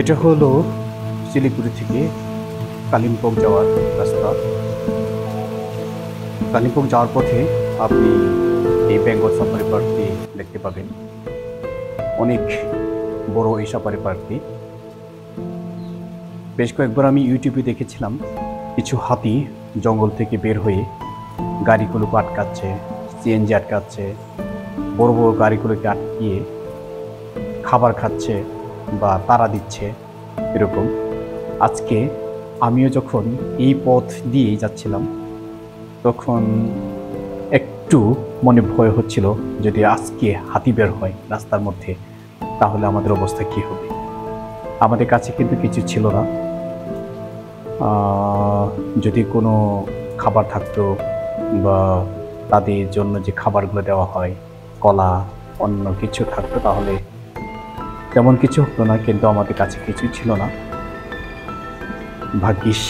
এটা হলো শিলিগুড়ি থেকে কালিম্পং যাওয়ার রাস্তা। কালিম্পং যাওয়ার পথে আপনি এই বেঙ্গল সাফারি পার্কটি দেখতে পাবেন। অনেক বড় এই সাফারি পার্কটি। বেশ কয়েকবার আমি ইউটিউবে দেখেছিলাম কিছু হাতি জঙ্গল থেকে বের হয়ে গাড়িগুলোকে আটকাচ্ছে, সিএনজি আটকাচ্ছে, বড় বড় গাড়িগুলোকে আটকিয়ে খাবার খাচ্ছে বা তাড়া দিচ্ছে এরকম। আজকে আমিও যখন এই পথ দিয়েই যাচ্ছিলাম তখন একটু মনে ভয় হচ্ছিল, যদি আজকে হাতি বের হয় রাস্তার মধ্যে তাহলে আমাদের অবস্থা কী হবে। আমাদের কাছে কিন্তু কিছু ছিল না। যদি কোনো খাবার থাকতো বা তাদের জন্য যে খাবারগুলো দেওয়া হয়, কলা অন্য কিছু থাকতো তাহলে তেমন কিছু হতো না, কিন্তু আমাদের কাছে কিছুই ছিল না। ভাগ্যিস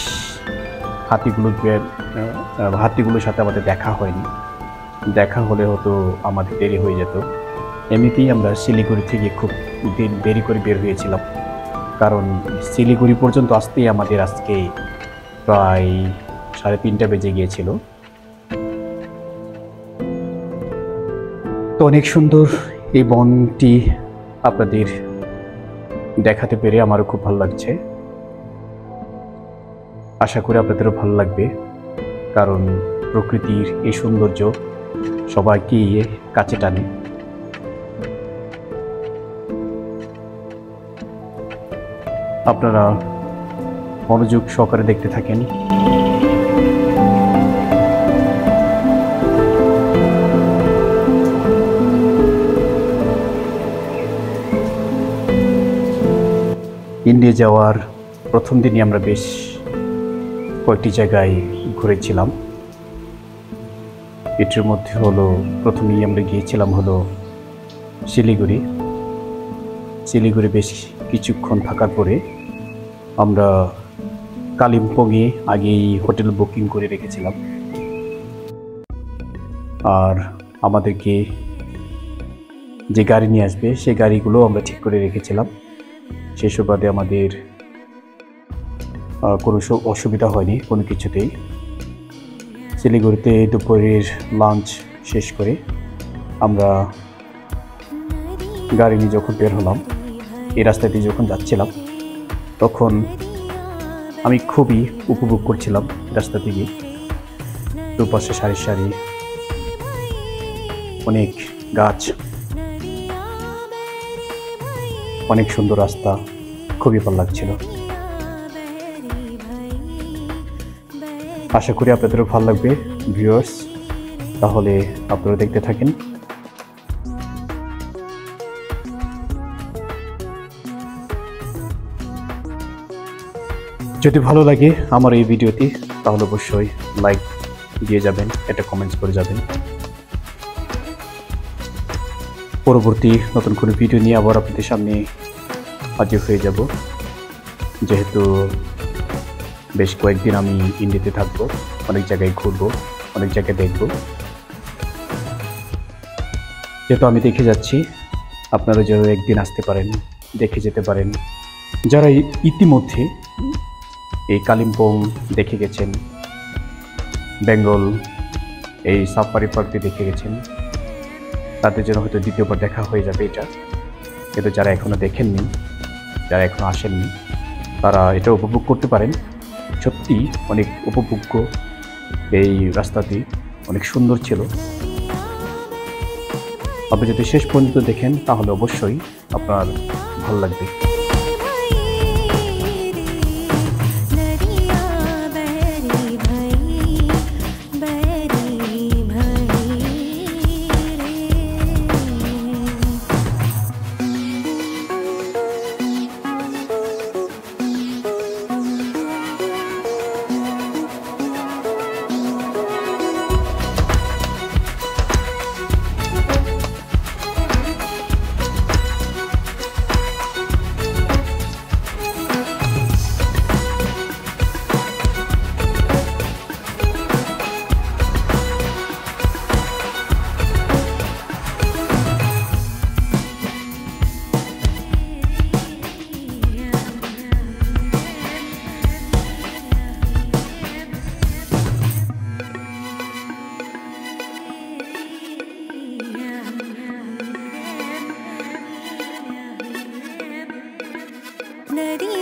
হাতিগুলোর সাথে আমাদের দেখা হয়নি। দেখা হলে হয়তো আমাদের দেরি হয়ে যেত। এমনিতেই আমরা শিলিগুড়ি থেকে খুব দেরি করে বের হয়েছিলাম, কারণ শিলিগুড়ি পর্যন্ত আসতেই আমাদের আজকে প্রায় 3:30 বেজে গিয়েছিল। তো অনেক সুন্দর এই বনটি আপনাদের দেখাতে পেরে আমারও খুব ভালো লাগছে। আশা করি আপনাদেরও ভালো লাগবে, কারণ প্রকৃতির এই সৌন্দর্য সবাইকে কাছে টানে। আপনারা মনোযোগ সহকারে দেখতে থাকেন। ইন্ডিয়া যাওয়ার প্রথম দিনই আমরা বেশ কয়েকটি জায়গায় ঘুরেছিলাম। এটির মধ্যে হলো প্রথমেই আমরা গিয়েছিলাম হলো শিলিগুড়ি। শিলিগুড়ি বেশ কিছুক্ষণ থাকার পরে আমরা কালিম্পংয়ে আগেই হোটেল বুকিং করে রেখেছিলাম, আর আমাদেরকে যে গাড়ি নিয়ে আসবে সেই গাড়িগুলো আমরা ঠিক করে রেখেছিলাম। সেই সুবাদে আমাদের কোনো অসুবিধা হয়নি কোনো কিছুতেই। শিলিগুড়িতে দুপুরের লাঞ্চ শেষ করে আমরা গাড়ি নিয়ে যখন বের হলাম, এই রাস্তা দিয়ে যখন যাচ্ছিলাম তখন আমি খুবই উপভোগ করছিলাম রাস্তা থেকে। দুপাশে সারি সারি অনেক গাছ, অনেক সুন্দর রাস্তা, খুবই ভালো লাগছিল। আশা করি আপনাদেরও ভালো লাগবে ভিউয়ার্স, তাহলে আপনারা দেখতে থাকেন। যদি ভালো লাগে আমার এই ভিডিওটি তাহলে অবশ্যই লাইক দিয়ে যাবেন, একটা কমেন্টস করে যাবেন। পরবর্তী নতুন কোনো ভিডিও নিয়ে আবার আপনাদের সামনে হাজির হয়ে যাব। যেহেতু বেশ কয়েকদিন আমি ইন্ডিয়াতে থাকবো, অনেক জায়গায় ঘুরবো, অনেক জায়গায় দেখব। যেহেতু আমি দেখে যাচ্ছি, আপনারা যেন একদিন আসতে পারেন, দেখে যেতে পারেন। যারা ইতিমধ্যে এই কালিম্পং দেখে গেছেন, বেঙ্গল এই সাফারি পার্কটি দেখে গেছেন, তাদের জন্য হয়তো দ্বিতীয়বার দেখা হয়ে যাবে এটা। কিন্তু যারা এখনও দেখেননি, যারা এখনও আসেননি, তারা এটা উপভোগ করতে পারেন। সত্যি অনেক উপভোগ্য এই রাস্তাটি, অনেক সুন্দর ছিল। আপনি যদি শেষ পর্যন্ত দেখেন তাহলে অবশ্যই আপনার ভালো লাগবে। नदी